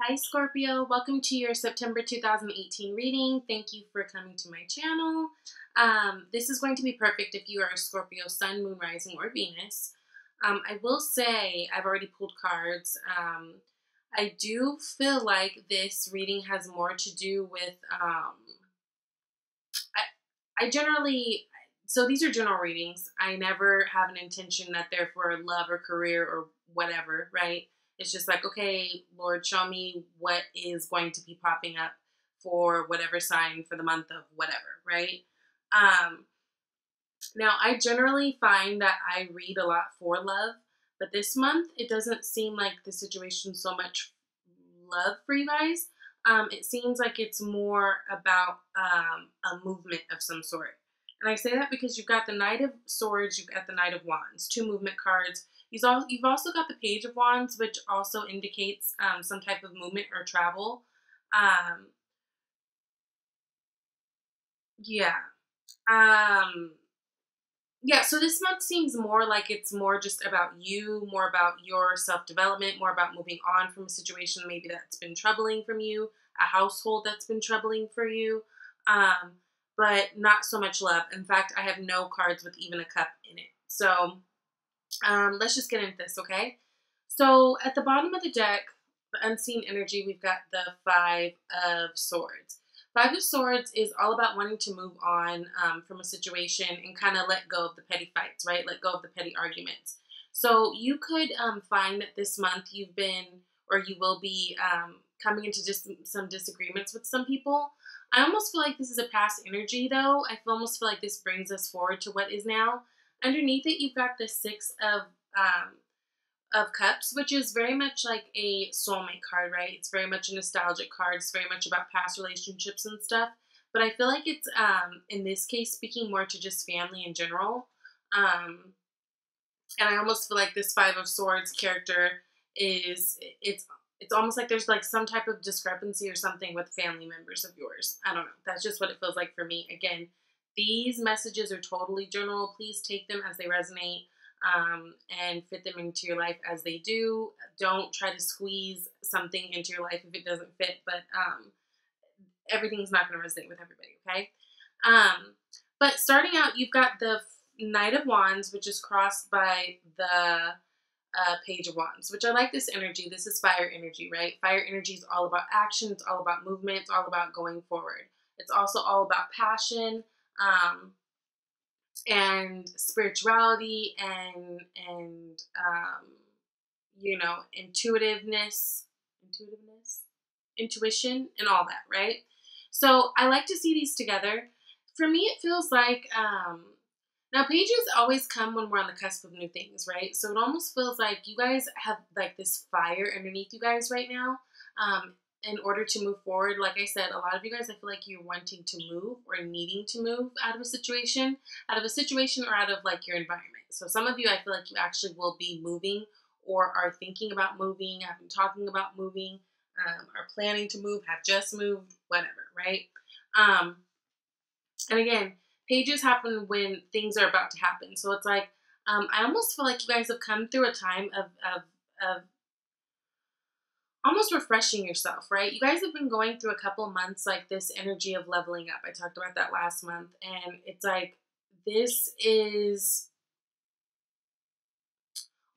Hi Scorpio, welcome to your September 2018 reading. Thank you for coming to my channel. This is going to be perfect if you are a Scorpio Sun, Moon, Rising, or Venus. I will say I've already pulled cards. I do feel like this reading has more to do with, I generally, so these are general readings. I never have an intention that they're for love or career or whatever, right? It's just like, okay, Lord, show me what is going to be popping up for whatever sign for the month of whatever, right? Now, I generally find that I read a lot for love, but this month it doesn't seem like the situation so much love for you guys. It seems like it's more about a movement of some sort. And I say that because you've got the Knight of Swords, you've got the Knight of Wands, two movement cards. You've also got the Page of Wands, which also indicates some type of movement or travel. Yeah. Yeah, so this month seems more like it's more just about you, more about your self-development, more about moving on from a situation maybe that's been troubling from you, a household that's been troubling for you, but not so much love. In fact, I have no cards with even a cup in it. So let's just get into this, okay? So at the bottom of the deck, the unseen energy, we've got the Five of Swords. Five of Swords is all about wanting to move on from a situation and kind of let go of the petty fights, right? Let go of the petty arguments. So you could find that this month you've been, or you will be coming into just some disagreements with some people. I almost feel like this is a past energy, though. I almost feel like this brings us forward to what is now. Underneath it, you've got the Six of Cups, which is very much like a soulmate card, right? It's very much a nostalgic card. It's very much about past relationships and stuff. But I feel like it's, in this case, speaking more to just family in general. And I almost feel like this Five of Swords character it's almost like there's like some type of discrepancy or something with family members of yours. I don't know. That's just what it feels like for me. Again, these messages are totally general. Please take them as they resonate. And fit them into your life as they do. Don't try to squeeze something into your life if it doesn't fit, but everything's not going to resonate with everybody, okay? But starting out, you've got the Knight of Wands, which is crossed by the Page of Wands, which I like this energy. This is fire energy, right? Fire energy is all about action. It's all about movement. It's all about going forward. It's also all about passion. And spirituality and you know, intuition and all that, right? So I like to see these together. For me, it feels like now pages always come when we're on the cusp of new things, right? So it almost feels like you guys have like this fire underneath you guys right now. In order to move forward, like I said, a lot of you guys, I feel like you're wanting to move or needing to move out of a situation or out of like your environment. So some of you, I feel like you actually will be moving or are thinking about moving, have been talking about moving, are planning to move, have just moved, whatever, right? And again, pages happen when things are about to happen. So it's like, I almost feel like you guys have come through a time of almost refreshing yourself, right? You guys have been going through a couple of months like this energy of leveling up. I talked about that last month. And it's like, this is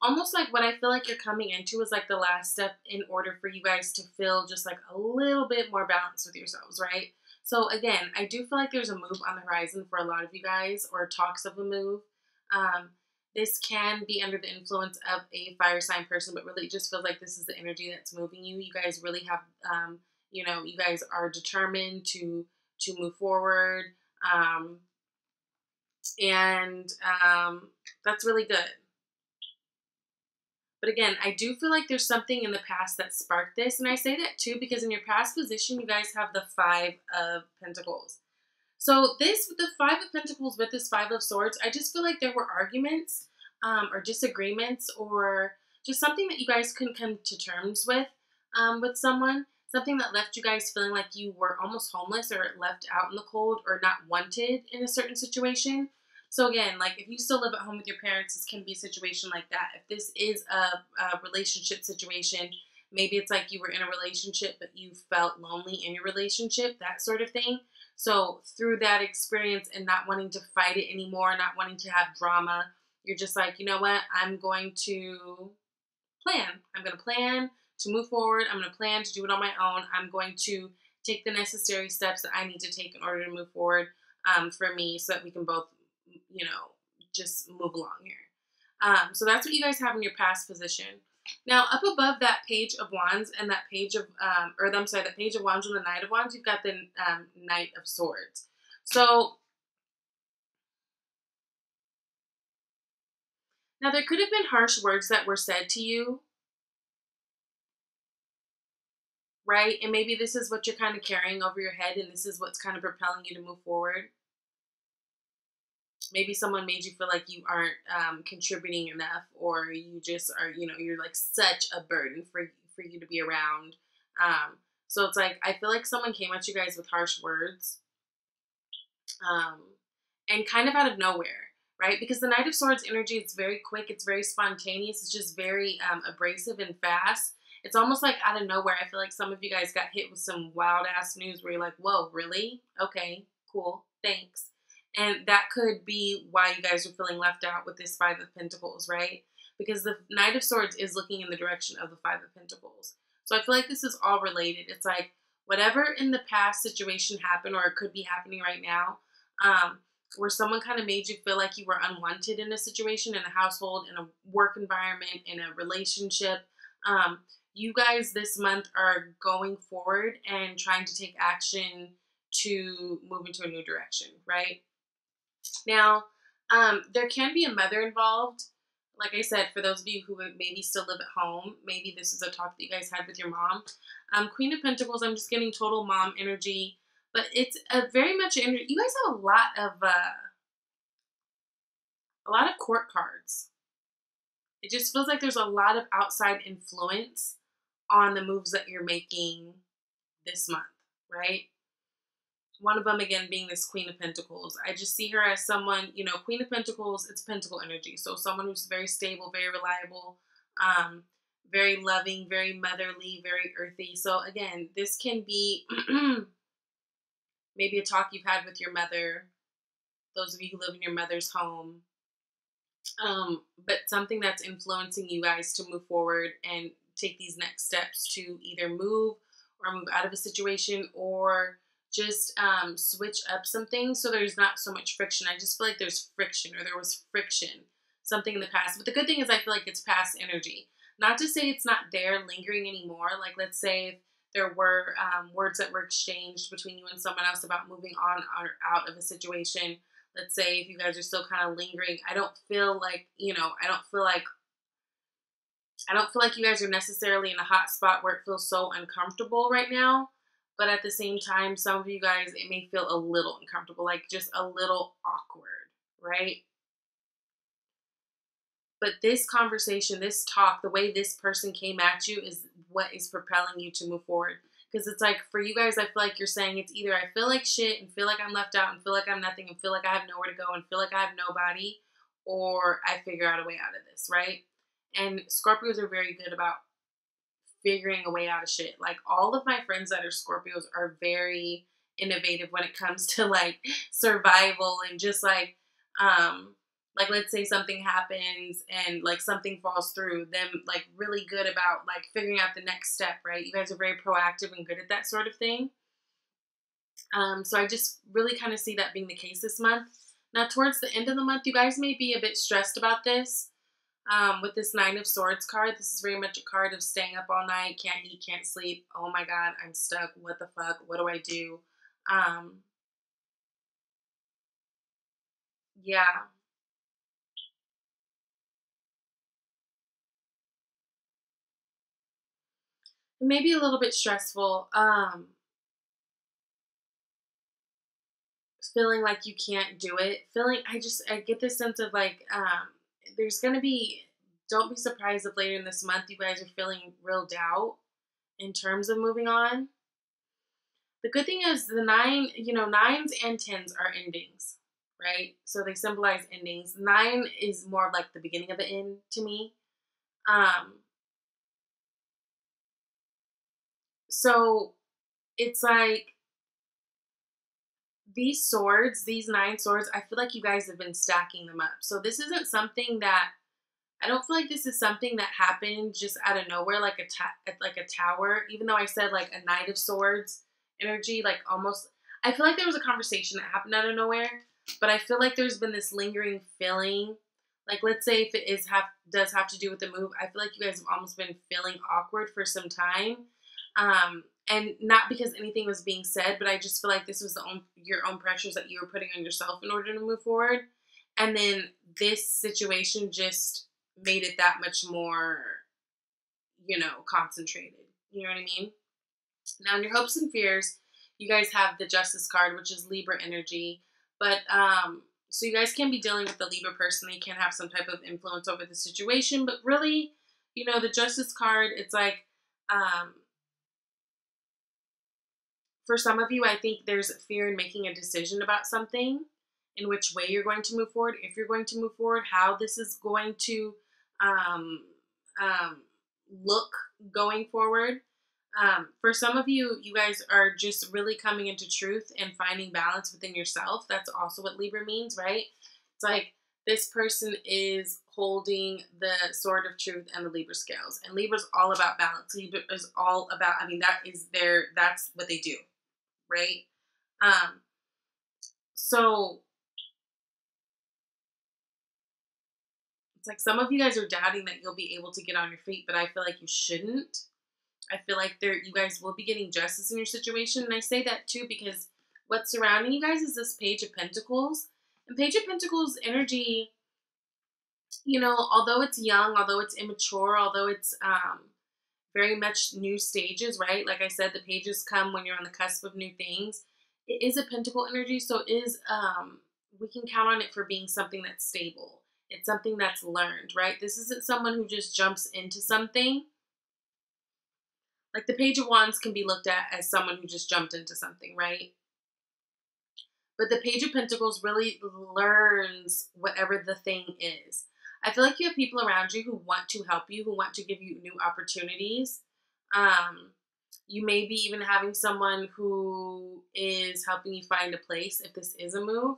almost like what I feel like you're coming into is like the last step in order for you guys to feel just like a little bit more balanced with yourselves, right? So again, I do feel like there's a move on the horizon for a lot of you guys, or talks of a move. This can be under the influence of a fire sign person, but really it just feels like this is the energy that's moving you. You guys really have, you know, you guys are determined to move forward. And that's really good. But again, I do feel like there's something in the past that sparked this. And I say that too because in your past position, you guys have the Five of Pentacles. So this, with the Five of Pentacles with this Five of Swords, I just feel like there were arguments or disagreements or just something that you guys couldn't come to terms with someone. Something that left you guys feeling like you were almost homeless or left out in the cold or not wanted in a certain situation. So again, like if you still live at home with your parents, this can be a situation like that. If this is a relationship situation, Maybe it's like you were in a relationship, but you felt lonely in your relationship, that sort of thing. So through that experience and not wanting to fight it anymore, not wanting to have drama, you're just like, you know what? I'm going to plan. I'm going to plan to move forward. I'm going to plan to do it on my own. I'm going to take the necessary steps that I need to take in order to move forward for me so that we can both, just move along here. So that's what you guys have in your past position. Now, up above that page of wands and that page of, that page of wands and the knight of wands, you've got the knight of swords. So now there could have been harsh words that were said to you, right? And maybe this is what you're kind of carrying over your head, and this is what's kind of propelling you to move forward. Maybe someone made you feel like you aren't contributing enough, or you just are, you're like such a burden for you to be around. So it's like, I feel like someone came at you guys with harsh words, and kind of out of nowhere, right? Because the Knight of Swords energy, it's very quick, it's very spontaneous, it's just very abrasive and fast. It's almost like out of nowhere. I feel like some of you guys got hit with some wild ass news where you're like, whoa, really? Okay, cool, thanks. And that could be why you guys are feeling left out with this Five of Pentacles, right? Because the Knight of Swords is looking in the direction of the Five of Pentacles. So I feel like this is all related. It's like whatever in the past situation happened, or it could be happening right now, where someone kind of made you feel like you were unwanted in a situation, in a household, in a work environment, in a relationship. You guys this month are going forward and trying to take action to move into a new direction, right? Now, there can be a mother involved. Like I said, for those of you who maybe still live at home, maybe this is a talk that you guys had with your mom. Queen of Pentacles, I'm just getting total mom energy, but it's a very much energy. You guys have a lot of court cards. It just feels like there's a lot of outside influence on the moves that you're making this month, right? One of them, again, being this Queen of Pentacles. I just see her as someone, Queen of Pentacles, it's Pentacle energy. So someone who's very stable, very reliable, very loving, very motherly, very earthy. So again, this can be maybe a talk you've had with your mother, those of you who live in your mother's home, but something that's influencing you guys to move forward and take these next steps to either move or move out of a situation, or just switch up some things so there's not so much friction. I just feel like there's friction, or there was friction, something in the past. But the good thing is I feel like it's past energy. Not to say it's not there lingering anymore. Like, let's say if there were words that were exchanged between you and someone else about moving on or out of a situation. Let's say if you guys are still kind of lingering, I don't feel like you guys are necessarily in a hot spot where it feels so uncomfortable right now. But at the same time, some of you guys, it may feel a little uncomfortable, like just a little awkward, right? But this conversation, this talk, the way this person came at you is what is propelling you to move forward. Because it's like, for you guys, I feel like you're saying it's either I feel like shit and feel like I'm left out and feel like I'm nothing and feel like I have nowhere to go and feel like I have nobody, or I figure out a way out of this, right? And Scorpios are very good about figuring a way out of shit. Like, all of my friends that are Scorpios are very innovative when it comes to like survival and just like let's say something happens and like something falls through, them like really good about like figuring out the next step, right? You guys are very proactive and good at that sort of thing. So I just really kind of see that being the case this month. Now, towards the end of the month, you guys may be a bit stressed about this. With this Nine of Swords card, this is very much a card of staying up all night, can't eat, can't sleep. Oh my God, I'm stuck. What the fuck? What do I do? Yeah. Maybe a little bit stressful. Feeling like you can't do it. I get this sense of like, there's going to be, don't be surprised if later in this month you guys are feeling real doubt in terms of moving on. The good thing is the nines and tens are endings, right? So they symbolize endings. 9 is more of like the beginning of the end to me. So it's like these swords, these 9 swords, I feel like you guys have been stacking them up. So this isn't something that, I don't feel like this is something that happened just out of nowhere, like a tower. Even though I said like a Knight of Swords energy, like almost, I feel like there was a conversation that happened out of nowhere, but I feel like there's been this lingering feeling. Like, let's say if it does have to do with the move, I feel like you guys have almost been feeling awkward for some time, and not because anything was being said, but I just feel like this was your own pressures that you were putting on yourself in order to move forward, and then this situation just made it that much more, concentrated. You know what I mean? Now, in your hopes and fears, you guys have the Justice card, which is Libra energy. But, so you guys can be dealing with the Libra person. They can have some type of influence over the situation. But really, the Justice card, it's like, for some of you, I think there's fear in making a decision about something, in which way you're going to move forward, if you're going to move forward, how this is going to um, look going forward. For some of you, you guys are just really coming into truth and finding balance within yourself. That's also what Libra means, right? It's like this person is holding the sword of truth and the Libra scales. And Libra's all about balance. Libra is all about, that's what they do, right? So it's like some of you guys are doubting that you'll be able to get on your feet, but I feel like you shouldn't. I feel like you guys will be getting justice in your situation. And I say that too because what's surrounding you guys is this Page of Pentacles. And Page of Pentacles energy, although it's young, although it's immature, although it's very much new stages, right? Like I said, the pages come when you're on the cusp of new things. It is a Pentacle energy, so it is, we can count on it for being something that's stable. It's something that's learned, right? This isn't someone who just jumps into something. Like the Page of Wands can be looked at as someone who just jumped into something, right? But the Page of Pentacles really learns whatever the thing is. I feel like you have people around you who want to help you, who want to give you new opportunities. You may be even having someone who is helping you find a place if this is a move.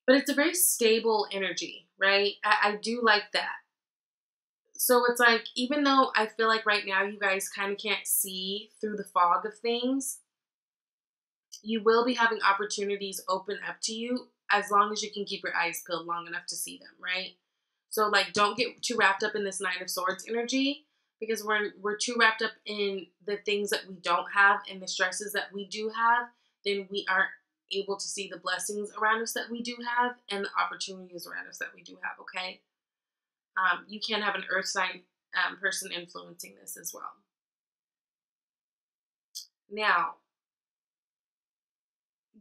But it's a very stable energy, right? I do like that. So it's like, even though I feel like right now you guys kind of can't see through the fog of things, you will be having opportunities open up to you as long as you can keep your eyes peeled long enough to see them, right? So like, don't get too wrapped up in this Nine of Swords energy, because we're too wrapped up in the things that we don't have and the stresses that we do have, then we aren't able to see the blessings around us that we do have and the opportunities around us that we do have, okay? You can have an earth sign person influencing this as well. Now,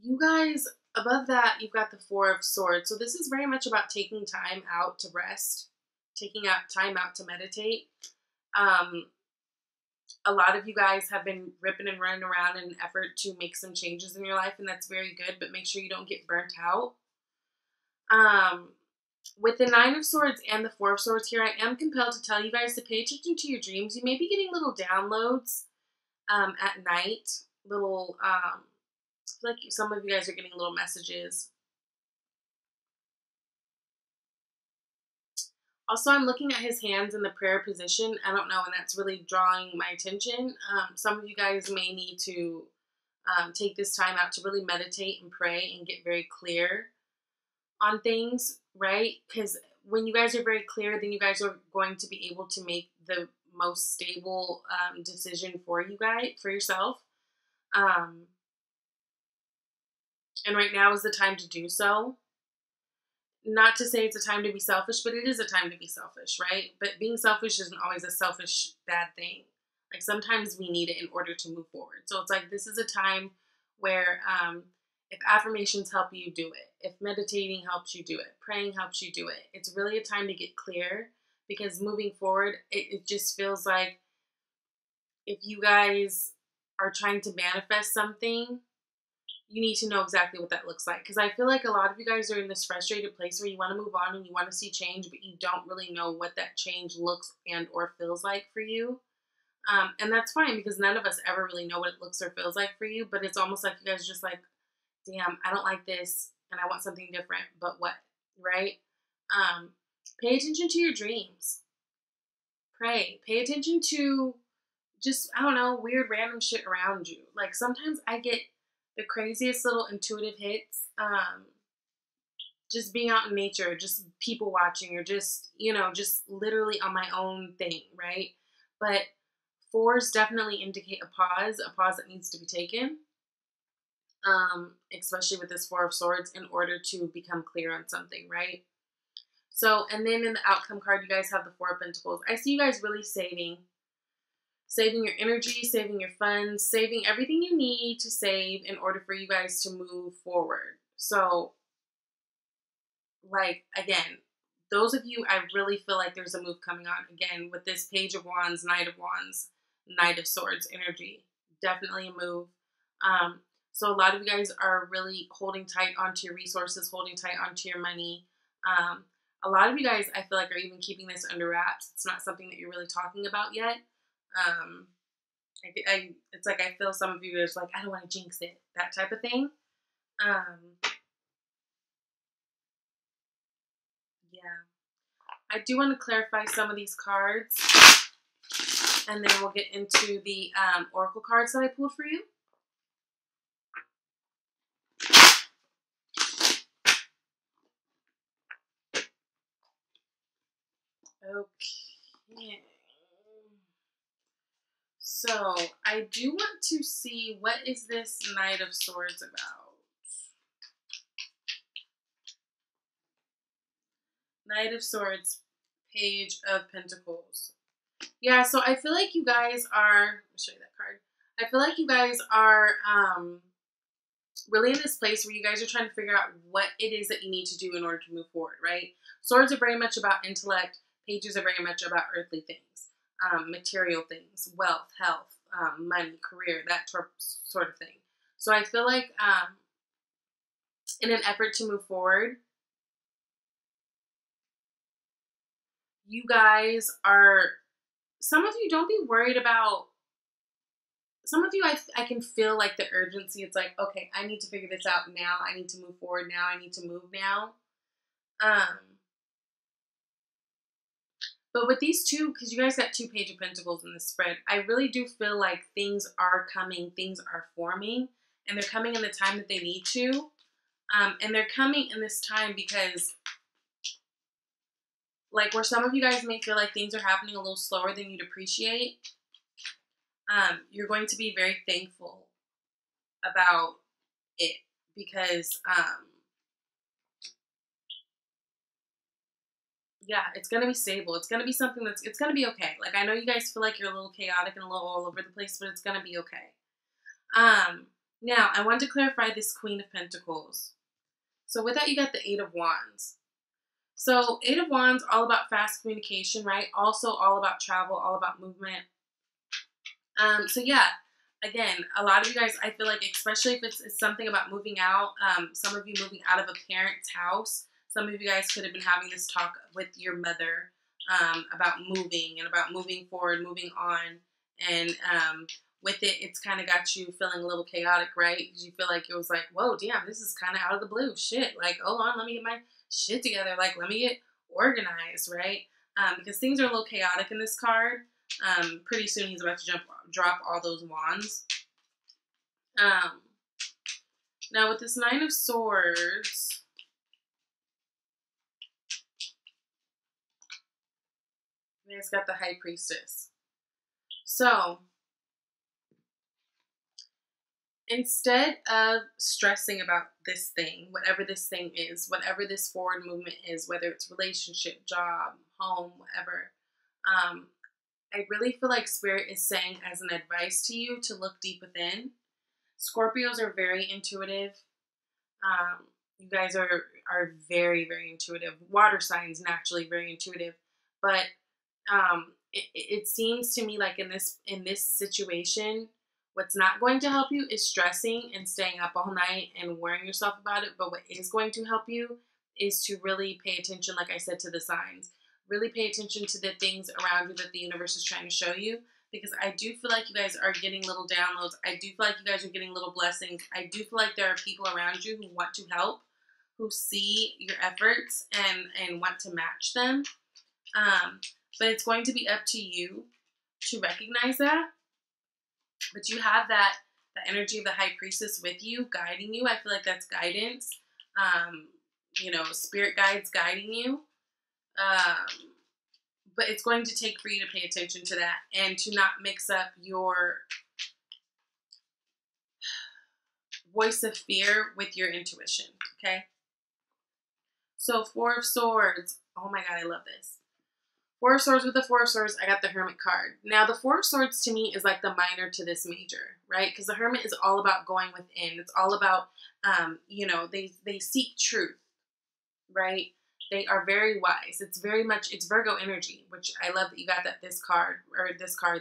you guys, above that, you've got the Four of Swords. So this is very much about taking time out to rest, taking time out to meditate. A lot of you guys have been ripping and running around in an effort to make some changes in your life, and that's very good, but make sure you don't get burnt out. With the Nine of Swords and the Four of Swords here, I am compelled to tell you guys to pay attention to your dreams. You may be getting little downloads at night, little, I feel like some of you guys are getting little messages. Also, I'm looking at his hands in the prayer position. I don't know, and that's really drawing my attention. Some of you guys may need to take this time out to really meditate and pray and get very clear on things, right? Because when you guys are very clear, then you guys are going to be able to make the most stable decision for you guys, for yourself. And right now is the time to do so. Not to say it's a time to be selfish, but it is a time to be selfish, right? But being selfish isn't always a selfish bad thing. Like sometimes we need it in order to move forward. So it's like this is a time where if affirmations help you, do it. If meditating helps you, do it. Praying helps you, do it. It's really a time to get clear, because moving forward, it just feels like if you guys are trying to manifest something, you need to know exactly what that looks like. Because I feel like a lot of you guys are in this frustrated place where you want to move on and you want to see change, but you don't really know what that change looks and or feels like for you. And that's fine because none of us ever really know what it looks or feels like for you. But it's almost like you guys are just like, damn, I don't like this and I want something different. But what? Right? Pay attention to your dreams. Pray. Pay attention to just, I don't know, weird random shit around you. Like sometimes I get the craziest little intuitive hits. Just being out in nature, just people watching, or just, you know, just literally on my own thing, right? But fours definitely indicate a pause that needs to be taken. Especially with this Four of Swords, in order to become clear on something, right? So, and then in the outcome card, you guys have the Four of Pentacles. I see you guys really saving your energy, saving your funds, saving everything you need to save in order for you guys to move forward. So, like, again, those of you, I really feel like there's a move coming on. Again, with this Page of Wands, Knight of Wands, Knight of Swords energy. Definitely a move. So a lot of you guys are really holding tight onto your resources, holding tight onto your money. A lot of you guys, I feel like, are even keeping this under wraps. It's not something that you're really talking about yet. It's like I feel some of you are just like, I don't want to jinx it, that type of thing. Yeah. I do want to clarify some of these cards, and then we'll get into the oracle cards that I pulled for you. Okay. So, I do want to see, what is this Knight of Swords about? Knight of Swords, Page of Pentacles. Yeah, so I feel like you guys are, let me show you that card. I feel like you guys are really in this place where you guys are trying to figure out what it is that you need to do in order to move forward, right? Swords are very much about intellect. Pages are very much about earthly things, material things, wealth, health, money, career, that sort of thing. So I feel like in an effort to move forward, you guys are, some of you, don't be worried about, some of you, I can feel like the urgency. It's like, okay, I need to figure this out now. I need to move forward now. I need to move now. But with these two, because you guys got two Page of Pentacles in this spread, I really do feel like things are coming, things are forming, and they're coming in the time that they need to. And they're coming in this time because, like, where some of you guys may feel like things are happening a little slower than you'd appreciate, you're going to be very thankful about it because, yeah, it's going to be stable. It's going to be something it's going to be okay. Like, I know you guys feel like you're a little chaotic and a little all over the place, but it's going to be okay. Now, I want to clarify this Queen of Pentacles. So with that, you got the Eight of Wands. So Eight of Wands, all about fast communication, right? Also all about travel, all about movement. So yeah, again, a lot of you guys, I feel like, especially if it's something about moving out, some of you moving out of a parent's house, some of you guys could have been having this talk with your mother about moving and about moving forward, moving on. And with it, it's kind of got you feeling a little chaotic, right? Because you feel like it was like, whoa, damn, this is kind of out of the blue. Shit, like, hold on, let me get my shit together. Like, let me get organized, right? Because things are a little chaotic in this card. Pretty soon he's about to drop all those wands. Now with this Nine of Swords, it's got the High Priestess. So instead of stressing about this thing, whatever this thing is, whatever this forward movement is, whether it's relationship, job, home, whatever, I really feel like Spirit is saying as an advice to you to look deep within. Scorpios are very intuitive. You guys are very, very intuitive. Water signs, naturally very intuitive. But it seems to me like in this situation, What's not going to help you is stressing and staying up all night and worrying yourself about it. But what is going to help you is to really pay attention, like I said, to the signs. Really pay attention to the things around you that the universe is trying to show you. Because I do feel like you guys are getting little downloads. I do feel like you guys are getting little blessings. I do feel like there are people around you who want to help, who see your efforts and want to match them. But it's going to be up to you to recognize that. But you have that energy of the high priestess with you, guiding you. I feel like that's guidance. Spirit guides guiding you. But it's going to take for you to pay attention to that and to not mix up your voice of fear with your intuition, okay? So 4 of Swords. Oh my God, I love this. 4 of Swords with the 4 of Swords, I got the Hermit card. Now, the 4 of Swords to me is like the minor to this major, right? Because the Hermit is all about going within. It's all about, they seek truth, right? They are very wise. It's Virgo energy, which I love that you got this card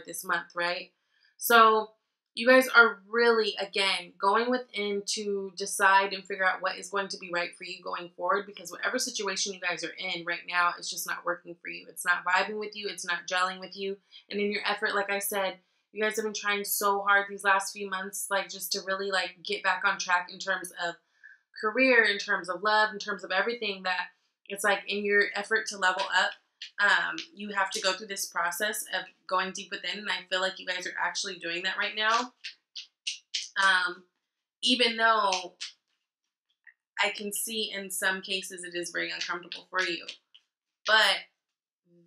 this month, right? So you guys are really, again, going within to decide and figure out what is going to be right for you going forward, because whatever situation you guys are in right now, it's just not working for you. It's not vibing with you. It's not gelling with you. And in your effort, like I said, you guys have been trying so hard these last few months, like just to really like get back on track in terms of career, in terms of love, in terms of everything, that it's like in your effort to level up, you have to go through this process of going deep within, and I feel like you guys are actually doing that right now. Even though I can see in some cases it is very uncomfortable for you, but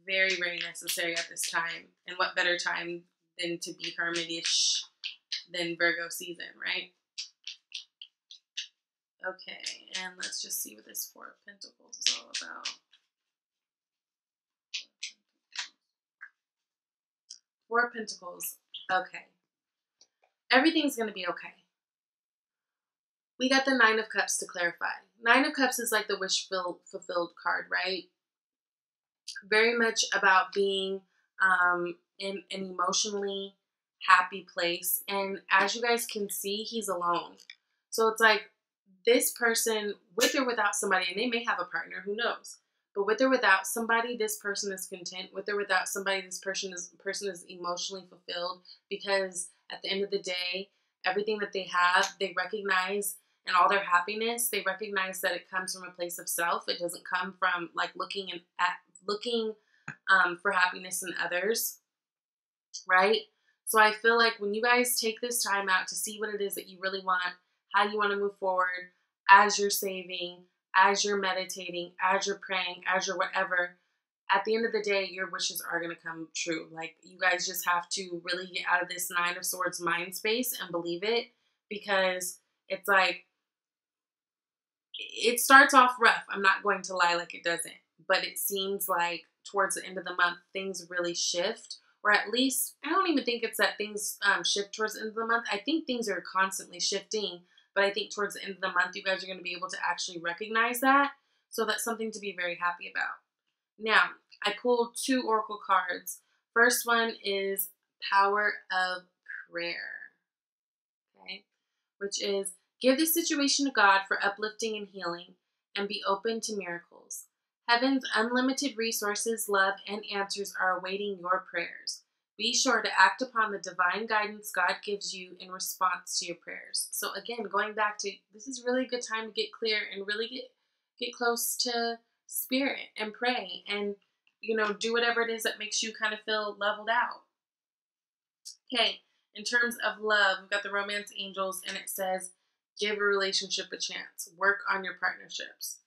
very, very necessary at this time. And what better time than to be hermitish than Virgo season, right? Okay, and let's just see what this 4 of Pentacles is all about. 4 of Pentacles. Okay. Everything's going to be okay. We got the 9 of Cups to clarify. 9 of Cups is like the wish fulfilled card, right? Very much about being in an emotionally happy place. And as you guys can see, he's alone. So it's like this person, with or without somebody, and they may have a partner, who knows? But with or without somebody, this person is content. With or without somebody, this person is emotionally fulfilled, because at the end of the day, everything that they have, they recognize, and all their happiness, they recognize that it comes from a place of self. It doesn't come from like looking for happiness in others, right? So I feel like when you guys take this time out to see what it is that you really want, how you want to move forward, as you're saving, as you're meditating, as you're praying, as you're whatever, at the end of the day, your wishes are going to come true. Like, you guys just have to really get out of this 9 of Swords mind space and believe it, because it's like, it starts off rough. I'm not going to lie, like it doesn't. But it seems like towards the end of the month, things really shift. Or at least, I don't even think it's that things shift towards the end of the month. I think things are constantly shifting. But I think towards the end of the month, you guys are going to be able to actually recognize that. So that's something to be very happy about. Now, I pulled 2 oracle cards. First one is Power of Prayer. Okay? Which is, give the situation to God for uplifting and healing, and be open to miracles. Heaven's unlimited resources, love, and answers are awaiting your prayers. Be sure to act upon the divine guidance God gives you in response to your prayers. So again, going back to, this is really a good time to get clear and really get close to spirit and pray and, do whatever it is that makes you kind of feel leveled out. Okay, in terms of love, we've got the Romance Angels, and it says, give a relationship a chance. Work on your partnerships.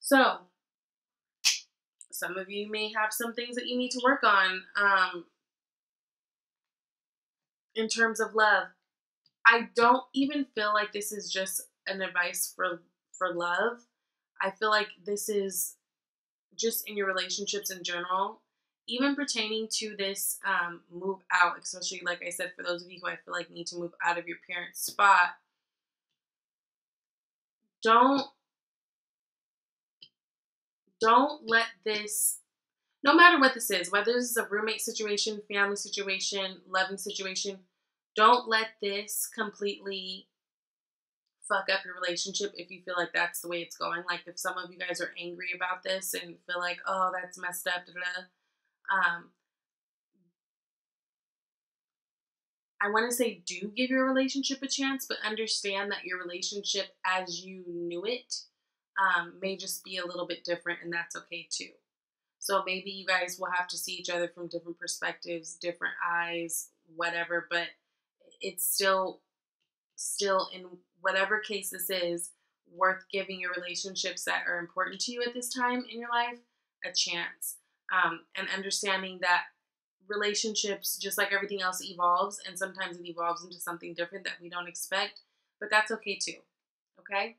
So, some of you may have some things that you need to work on in terms of love. I don't even feel like this is just an advice for love. I feel like this is just in your relationships in general, even pertaining to this move out, especially, like I said, for those of you who I feel like need to move out of your parents' spot. Don't let this, no matter what this is, whether this is a roommate situation, family situation, loving situation, Don't let this completely fuck up your relationship if you feel like that's the way it's going. Like if some of you guys are angry about this and feel like, oh, that's messed up, da, da, I want to say do give your relationship a chance, but understand that your relationship as you knew it may just be a little bit different, and that's okay too. So maybe you guys will have to see each other from different perspectives, different eyes, whatever, but it's still in whatever case this is, worth giving your relationships that are important to you at this time in your life a chance. And understanding that relationships, just like everything else, evolves, and sometimes it evolves into something different that we don't expect, but that's okay too. Okay?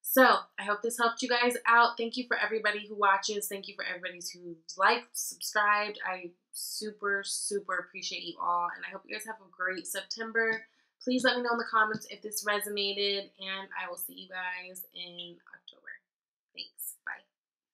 So I hope this helped you guys out. Thank you for everybody who watches. Thank you for everybody who's liked, subscribed. I super, super appreciate you all. And I hope you guys have a great September. Please let me know in the comments if this resonated. And I will see you guys in